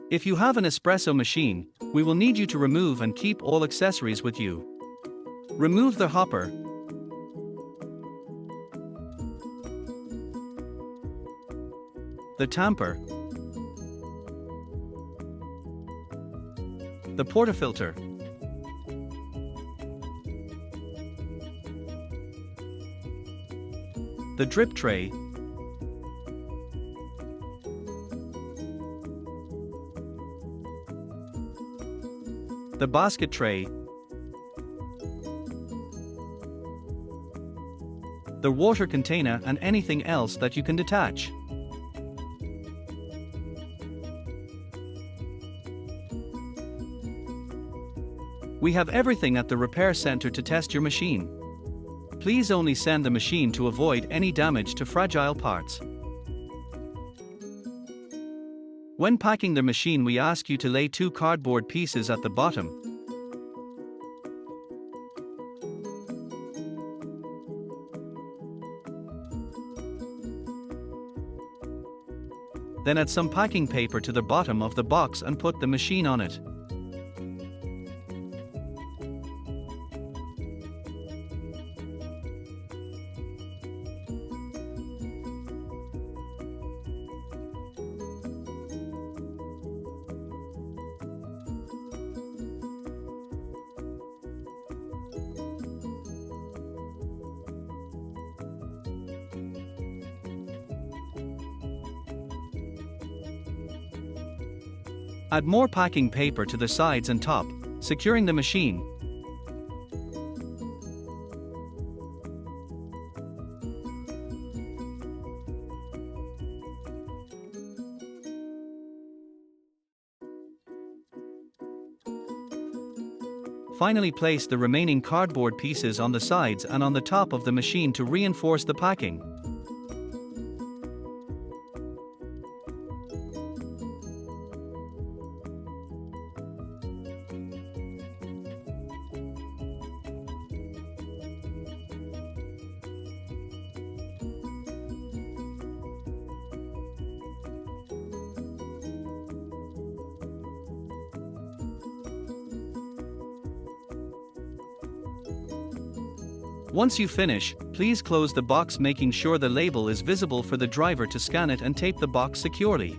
If you have an espresso machine, we will need you to remove and keep all accessories with you. Remove the hopper, the tamper, the portafilter, the drip tray, the basket tray, the water container, and anything else that you can detach. We have everything at the repair center to test your machine. Please only send the machine to avoid any damage to fragile parts. When packing the machine, we ask you to lay 2 cardboard pieces at the bottom. Then add some packing paper to the bottom of the box and put the machine on it. Add more packing paper to the sides and top, securing the machine. Finally, place the remaining cardboard pieces on the sides and on the top of the machine to reinforce the packing. Once you finish, please close the box, making sure the label is visible for the driver to scan it, and tape the box securely.